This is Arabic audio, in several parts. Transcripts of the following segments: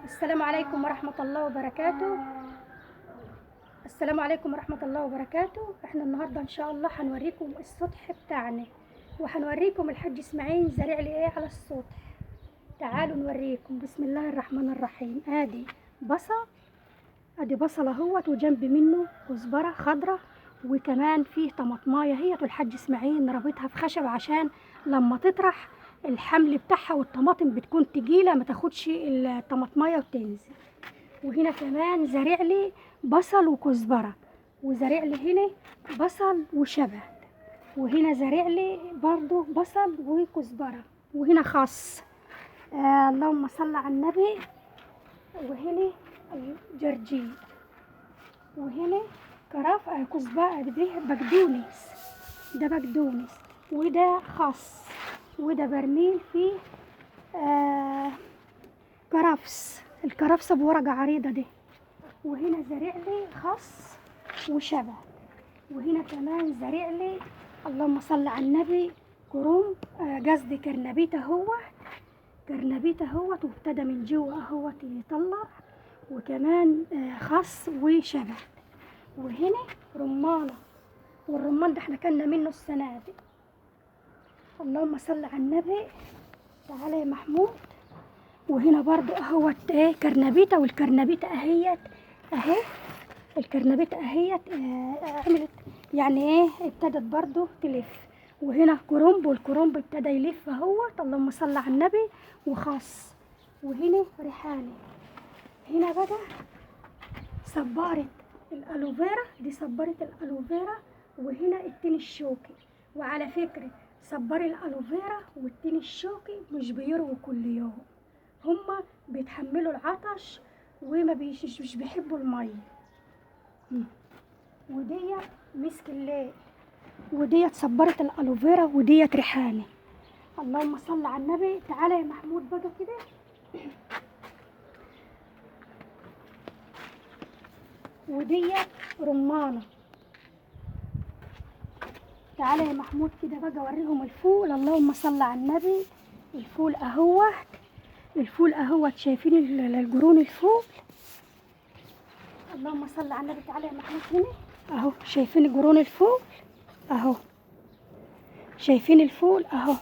السلام عليكم ورحمة الله وبركاته. السلام عليكم ورحمة الله وبركاته. احنا النهاردة ان شاء الله هنوريكم السطح بتاعنا، وهنوريكم الحاج اسماعيل زارع لي ايه على السطح. تعالوا نوريكم. بسم الله الرحمن الرحيم. ادي بصل اهوت، وجنب منه كزبرة خضرة، وكمان فيه طماطمايه هي الحاج اسماعيل رابطها في خشب عشان لما تطرح الحمل بتاعها والطماطم بتكون تقيلة ما تاخدش الطماطمايه وتنزل. وهنا كمان زارع لي بصل وكزبرة، وزارع لي هنا بصل وشبت، وهنا زارع لي برضو بصل وكزبرة، وهنا خس. اللهم صل على النبي. وهنا جرجير، وهنا كزبرة، ده بقدونس، وده خس، وده برميل فيه كرفس. الكرفس بورقة عريضة دي. وهنا زارع لي خس وشبت، وهنا كمان زارع لي اللهم صل على النبي كروم، قصدي كرنبيت اهوت، وابتدى من جوه اهوت يطلع، وكمان خس وشبت. وهنا رمانة، والرمان ده احنا كنا منه السنة دي. اللهم صل على النبي. تعالى يا محمود. وهنا برضو اهوت كرنبيته، والكرنبيته اهيت اهي. الكرنبيته اهيت عملت يعني ايه، ابتدت برضو تلف. وهنا كرنب، والكرنب ابتدى يلف اهوت. اللهم صل على النبي. وخاص. وهنا ريحاني. هنا بقى صبارة الالوفيرا، دي صبارة الالوفيرا. وهنا التين الشوكي. وعلى فكرة صبار الالوفيرا والتين الشوكي مش بيرووا كل يوم، هما بيتحملوا العطش وما مش بيحبوا المية. وديت مسك الليل، وديت صبرت الالوفيرا، وديت ريحاني. اللهم صل على النبي. تعالى يا محمود بقى كده. وديت رمانة. تعالى يا محمود كده بقى اوريهم الفول. اللهم صل على النبي. الفول اهوت، شايفين الجرون الفول؟ اللهم صل على النبي. تعالى يا محمود هنا اهو، شايفين جرون الفول اهو، شايفين الفول اهو،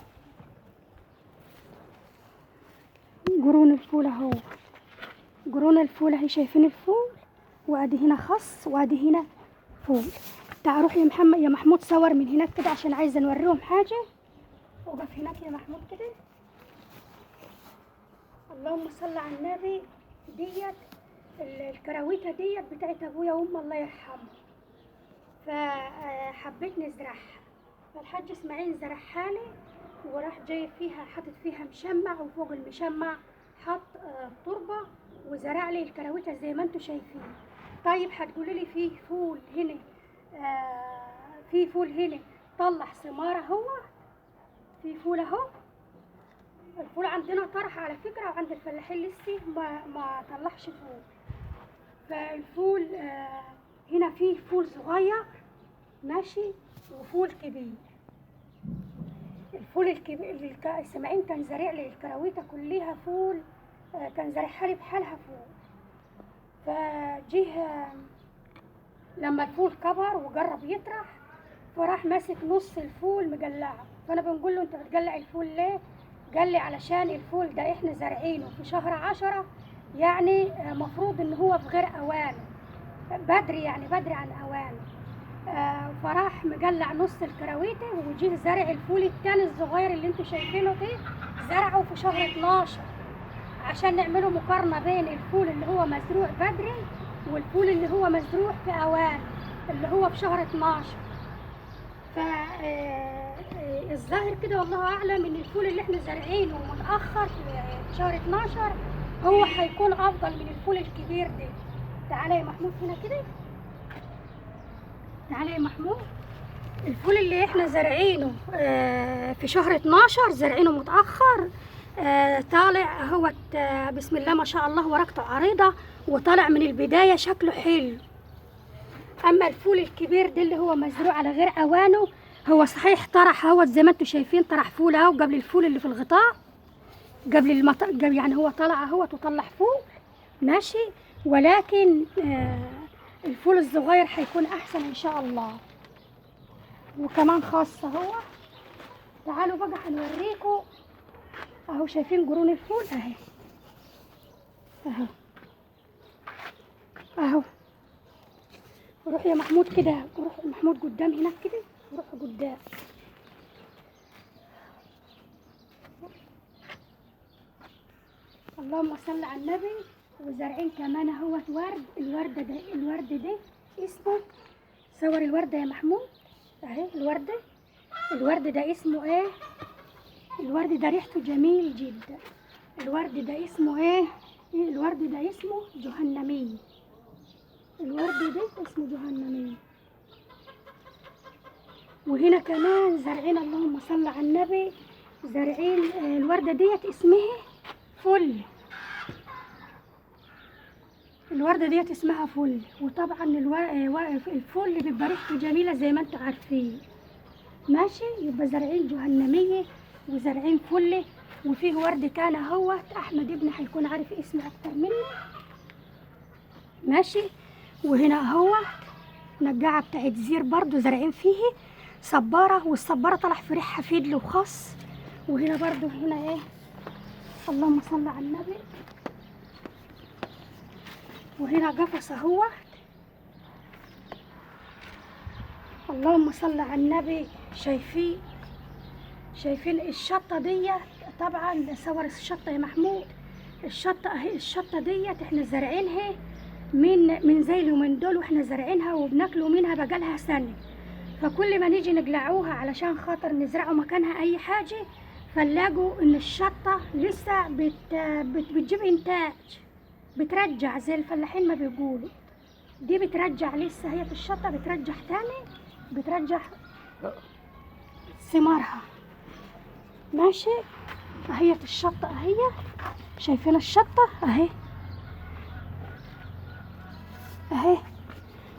جرون الفول اهو، جرون الفول اهي، شايفين الفول؟ وادي هنا خس، وادي هنا فول. تعال روح يا محمود صور من هناك كده عشان عايزه نوريهم حاجه. وقف هناك يا محمود كده. اللهم صل على النبي. ديت الكراويته ديت بتاعت ابويا وامي الله يرحمه، فحبيت نزرعها. فالحاج اسماعيل زرعها لي، وراح جاي فيها حاطط فيها مشمع، وفوق المشمع حط تربه، وزرع لي الكراويته زي ما انتم شايفين. طيب هتقولوا لي فيه فول هنا، في فول هنا طلع ثمار اهو، في فول اهو. الفول عندنا طرح على فكره، وعند الفلاحين لسه ما طلعش فول. فالفول هنا فيه فول صغير ماشي، وفول كبير. الفول الكبير اسماعيل كان زارع لي الكراويته كلها فول، كان زارعها لي بحالها فول. فجه لما الفول كبر وجرب يطرح، فراح ماسك نص الفول مجلعه. فانا بنقول له انت بتجلع الفول ليه؟ قال لي علشان الفول ده احنا زارعينه في شهر 10، يعني مفروض ان هو في غير اوانه، بدري يعني بدري عن اوانه. فراح مجلع نص الكراويته، وجيه زرع الفول التاني الصغير اللي انتوا شايفينه ده، زرعه في شهر 12 عشان نعملوا مقارنه بين الفول اللي هو مزروع بدري والفول اللي هو مزروع في اوان اللي هو في شهر 12. فالظاهر كده والله اعلم ان الفول اللي احنا زارعينه متاخر في شهر 12 هو هيكون افضل من الفول الكبير ده. تعالى يا محمود هنا كده. تعالى يا محمود. الفول اللي احنا زارعينه في شهر 12 زارعينه متاخر، طالع اهوت بسم الله ما شاء الله، ورقته عريضه وطالع من البدايه شكله حلو. اما الفول الكبير ده اللي هو مزروع على غير اوانه، هو صحيح طرح اهوت زي ما انتم شايفين، طرح فول اهو قبل الفول اللي في الغطاء، قبل يعني هو طلع اهوت وطلع فول، ماشي. ولكن الفول الصغير هيكون احسن ان شاء الله. وكمان خاص اهو. تعالوا بقى هنوريكم اهو. شايفين قرون الفول اهي اهو اهو. روح يا محمود كده، روح محمود قدام هناك كده، روح قدام. اللهم صل على النبي. وزارعين كمان اهوت ورد. الورد ده اسمه، صور الوردة يا محمود اهي. الورد ده اسمه ايه؟ الورد ده ريحته جميل جدا. الورد ده اسمه ايه؟ الورد ده اسمه جهنمي. الورد ده اسمه جهنمي. وهنا كمان زارعين، اللهم صل على النبي، زارعين الوردة ديت اسمها فل. الوردة ديت اسمها فل. وطبعا الفل بيبقى ريحته جميلة زي ما انتوا عارفين. ماشي. يبقى زارعين جهنمية وزارعين فل. وفيه ورد تاني اهوت، احمد ابني هيكون عارف اسمه اكتر مني. ماشي. وهنا اهوت نجاعة بتاعت زير برضو زارعين فيه صبارة، والصبارة طلع في ريحها فيدل وخس. وهنا برضو هنا ايه؟ اللهم صل على النبي. وهنا قفص اهوت. اللهم صل على النبي. شايفين الشطة ديت؟ طبعا صور الشطة يا محمود. الشطة اهي. الشطة ديت احنا زارعينها من زي اليومين دول، واحنا زارعينها وبناكلوا منها بقالها سنة. فكل ما نيجي نقلعوها علشان خاطر نزرعوا مكانها اي حاجة، فنلاقوا ان الشطة لسه بتجيب انتاج، بترجع زي الفلاحين ما بيقولوا. دي بترجع لسه، هي في الشطة بترجع تاني، بترجع ثمارها. ماشي. اهي الشطة اهي. شايفين الشطة اهي اهي.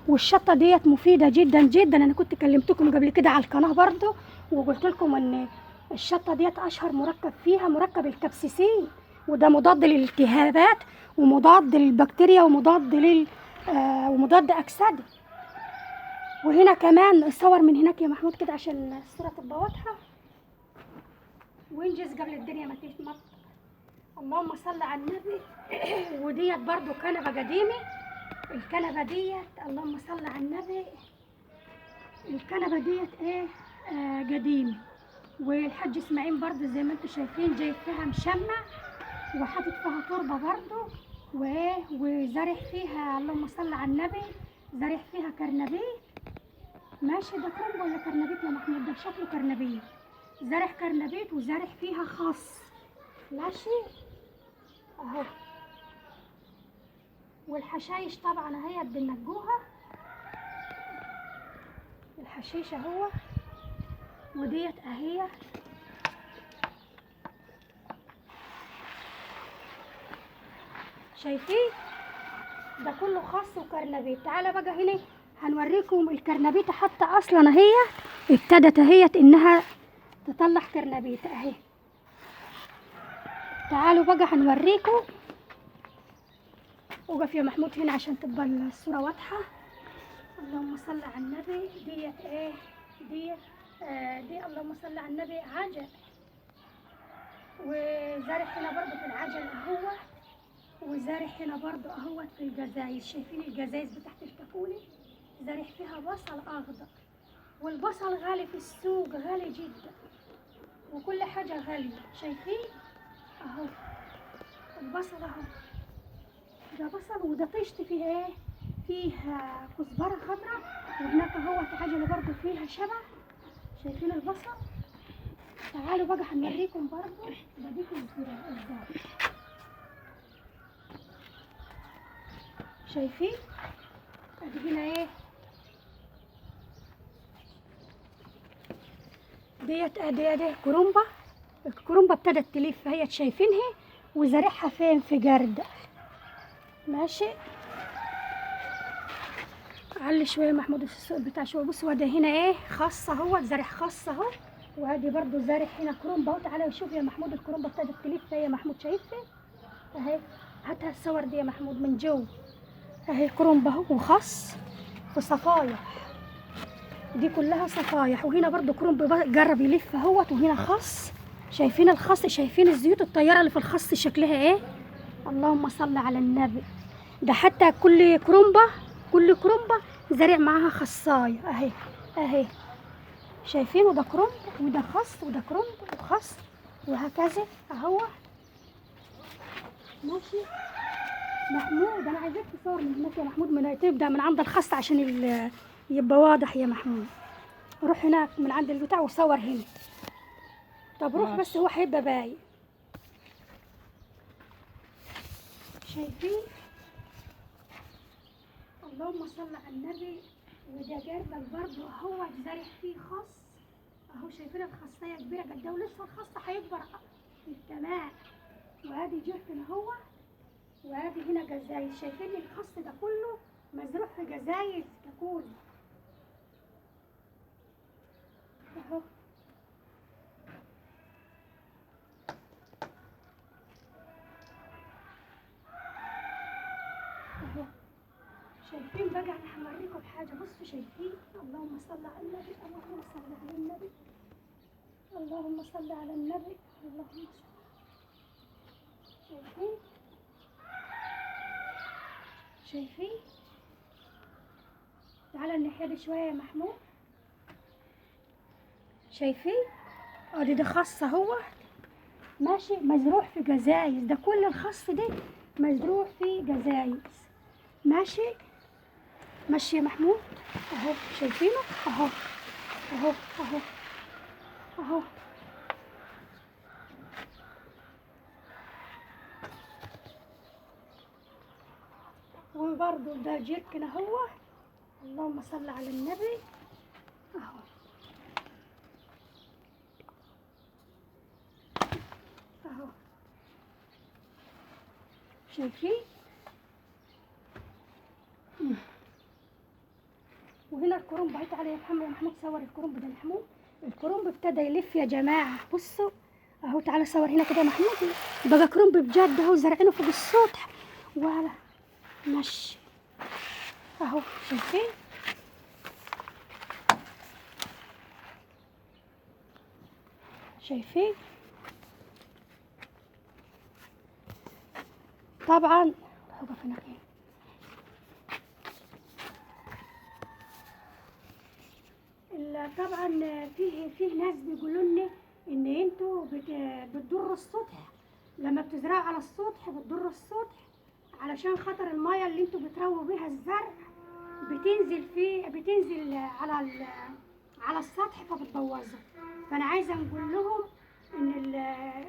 والشطة ديت مفيدة جدا جدا. انا كنت كلمتكم قبل كده على القناة برضو، وقلت لكم ان الشطة ديت اشهر مركب فيها مركب الكبسيسين، وده مضاد للالتهابات ومضاد للبكتيريا ومضاد اكسده. وهنا كمان صور من هناك يا محمود كده عشان الصورة تبقى واضحة، وانجز قبل الدنيا ما تمطر. اللهم صل على النبي. وديت برضو كنبة قديمة. الكنبة ديت اللهم صل على النبي. الكنبة ديت ايه؟ قديمة. والحاج اسماعيل برضو زي ما انتم شايفين جايب فيها مشمع، وحاطط فيها تربة برضو، وزارع فيها اللهم صل على النبي، زارع فيها كرنبيت. ماشي. ده كرنب ولا كرنبيت يا محمود؟ ده شكله كرنبيت. زارع كرنبيت وزارع فيها خس. ماشي اهو. والحشايش طبعا اهي بننجوها. الحشيش اهو. وديت اهي. شايفين؟ ده كله خس وكرنبيت. تعالى بقى هنا هنوريكم الكرنبيت حتى اصلا اهي ابتدت اهيت انها تطلع كرنبيت اهي. تعالوا بقى هنوريكم. وقف يا محمود هنا عشان تبقى الصورة واضحة. اللهم صل على النبي. ديت ايه؟ دي اللهم صل على النبي عجل. وزارع هنا برضو في العجل اهو. وزارع هنا برضو اهوت في الجزايز. شايفين الجزايز بتاعت الكاكولي؟ زارع فيها بصل اخضر. والبصل غالي في السوق، غالي جدا، وكل حاجة غالية. شايفين اهو البصل اهو. ده بصل. وده طيشت فيه ايه؟ فيها كزبرة خضراء. وهناك اهوت عجلة برضو فيها شبع. شايفين البصل؟ تعالوا بقى هنوريكم برضو بديكم الزرع. شايفين؟ ادي هنا ايه؟ ديت ادي كرومبة. الكرومبة ابتدت تلف اهي. شايفينها؟ وزارعها فين؟ في جردل. ماشي. علي شويه محمود السوق بتاع شويه. بصوا ده هنا ايه؟ خاص اهو. زارع خاص اهو. وادي برضو زارع هنا كرومبة اهو. تعالى شوف يا محمود الكرومبة ابتدت تلف اهي يا محمود. شايفها اهي؟ هاتها الصور دي يا محمود من جو. اهي كرنب اهو وخس في صفايح، دي كلها صفايح. وهنا برضو كرنب جرب يلف اهوت، وهنا خس. شايفين الخس؟ شايفين الزيوت الطياره اللي في الخس شكلها ايه؟ اللهم صل على النبي. ده حتى كل كرنبه زارع معاها خصايه اهي اهي. شايفين؟ ده كرنب وده خس وده كرنب وخس وهكذا اهو. ماشي محمود، انا عايزاك تصور من هناك يا محمود، تبدا من عند الخس عشان يبقى واضح يا محمود. روح هناك من عند البتاع وصور هنا. طب روح بس هو هيبقى باين. شايفين؟ اللهم صل على النبي. وده جردل برضه اهو زارع فيه خس اهو. شايفين الخصايه كبيره قد ايه، ولسه الخس هيكبر كمان. وادي جركن اهو، وادي هنا جزايز. شايفين الخس ده كله مزروع في جزايز ككل اهو. اهو شايفين بقى؟ انا هوريكم حاجه. بصوا شايفين؟ اللهم صل على النبي، اللهم صل على النبي، اللهم صل على النبي، اللهم صل. شايفين؟ شايفين؟ تعالى الناحيه دي شويه يا محمود. شايفين؟ ادي ده خس اهو ماشي مزروع في جزايز. ده كل الخس ده مزروع في جزايز. ماشي ماشي يا محمود اهو. شايفينه؟ اهو اهو اهو اهو. وبرضه ده جيركن اهو. اللهم صل على النبي اهو اهو. شايفين؟ وهنا الكرنب اهي. تعالى يا محمود صور الكرنب ده يا محمود. الكرنب ابتدى يلف يا جماعه. بصوا اهو. تعالى صور هنا كده يا محمود. بقى كرنب بجد اهو، زارعينه فوق السطح ولا ماشي اهو. شايفين؟ شايفين؟ طبعا هقف هنا كده. طبعا فيه ناس بيقولوا لنا ان انتوا بتضروا السطح. لما بتزرعوا على السطح بتضروا السطح، علشان خاطر الميه اللي انتوا بترووا بيها الزرع بتنزل على السطح فبتبوظه. فانا عايزه نقول لهم ان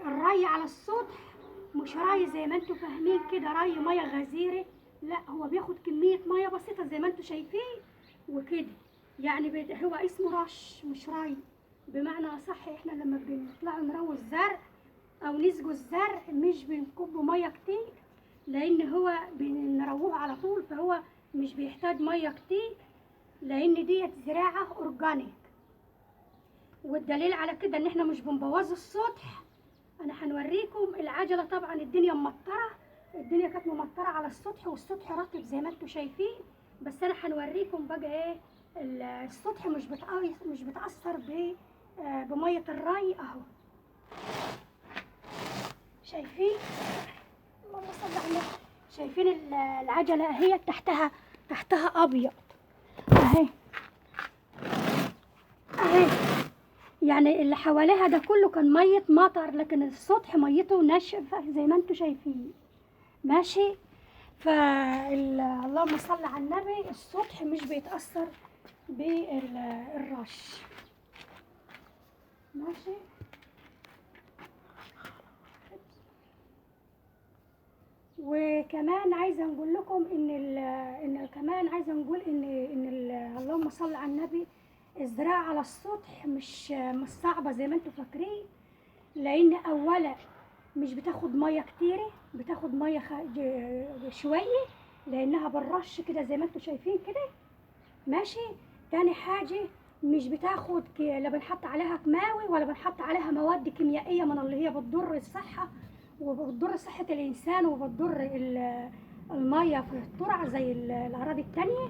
الري على السطح مش ري زي ما انتوا فاهمين كده، ري ميه غزيره. لا، هو بياخد كميه ميه بسيطه زي ما انتوا شايفين وكده. يعني هو اسمه رش مش ري. بمعنى صح، احنا لما بنطلع نروي الزرع او نسقي الزرع مش بنكب ميه كتير، لان هو بنرويه على طول، فهو مش بيحتاج ميه كتير، لان ديت زراعه اورجانيك. والدليل على كده ان احنا مش بنبوظ السطح. انا هنوريكم العجله. طبعا الدنيا ممطره، الدنيا كانت ممطره على السطح، والسطح رطب زي ما انتم شايفين. بس انا هنوريكم بقى ايه السطح مش بتاثر بميه الري اهو. شايفين؟ اللهم صل على النبي. شايفين العجله اهي تحتها ابيض اهي اهي. يعني اللي حواليها ده كله كان ميه مطر، لكن السطح ميته ناشفه زي ما انتم شايفين. ماشي. اللهم صل على النبي. السطح مش بيتاثر بالرش. ماشي. وكمان عايزه نقول لكم ان كمان عايزه نقول اللهم صل على النبي، الزراعه على السطح مش صعبه زي ما انتم فاكرين. لان اولا مش بتاخد ميه كتيره، بتاخد ميه شويه، لانها بالرش كده زي ما انتم شايفين كده. ماشي. تاني حاجه مش بتاخد لا بنحط عليها كيماوي ولا بنحط عليها مواد كيميائيه من اللي هي بتضر الصحه وبتضر صحة الإنسان، وبتضر المية في الترع زي الأراضي التانية.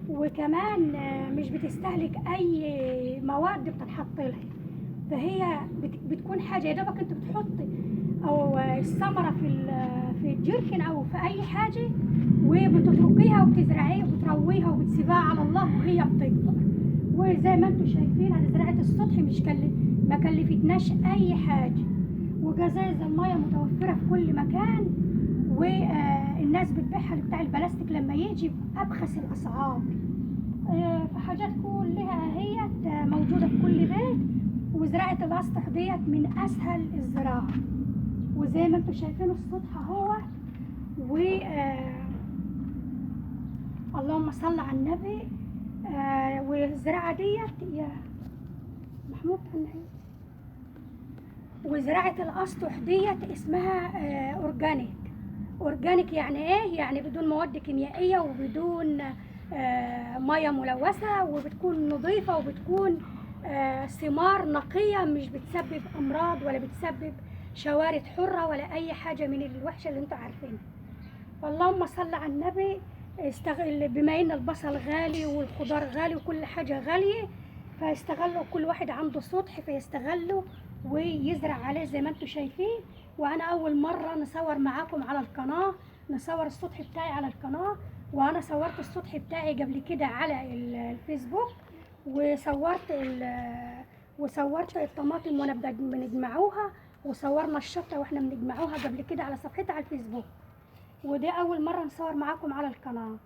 وكمان مش بتستهلك أي مواد بتتحط لها، فهي بتكون حاجة يا دوبك انت بتحطي أو الثمرة في الجيركن أو في أي حاجة، وبتتركيها وبتزرعيها وبترويها وبتسيبها على الله وهي بتكبر. وزي ما انتم شايفين انا زراعة السطح مش ما كلفتناش أي حاجة، وجزايز المية متوفرة في كل مكان، والناس بتبيعها بتاع البلاستيك لما يجي بأبخس الأسعار. فحاجات كلها اهيت موجودة في كل بيت. وزراعة الأسطح ديت من أسهل الزراعة، وزي ما انتم شايفين السطح اهو. و اللهم صل على النبي. والزراعة ديت يا محمود وزراعة الأسطح ديت اسمها أورجانيك. أورجانيك يعني إيه؟ يعني بدون مواد كيميائية وبدون مية ملوثة، وبتكون نظيفة، وبتكون ثمار نقية، مش بتسبب أمراض ولا بتسبب شوارد حرة ولا أي حاجة من الوحشة اللي انتوا عارفينها. فاللهم صل على النبي. استغل بما ان البصل غالي والخضار غالي وكل حاجة غالية، فيستغلوا كل واحد عنده سطح فيستغله ويزرع عليه زي ما انتم شايفين. وانا اول مرة نصور معاكم على القناة، نصور السطح بتاعي على القناة. وانا صورت السطح بتاعي قبل كده على الفيسبوك، وصورت الطماطم وانا بنجمعوها، وصورنا الشطة واحنا بنجمعوها قبل كده على صفحتي على الفيسبوك. ودي اول مرة نصور معاكم على القناة.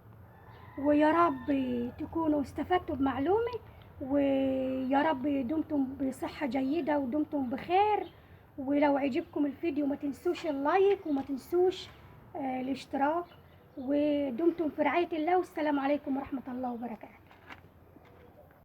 ويا رب تكونوا استفدتوا بمعلومة، ويا رب دمتم بصحة جيدة ودمتم بخير. ولو عجبكم الفيديو ما تنسوش اللايك وما تنسوش الاشتراك. ودمتم في رعاية الله، والسلام عليكم ورحمة الله وبركاته.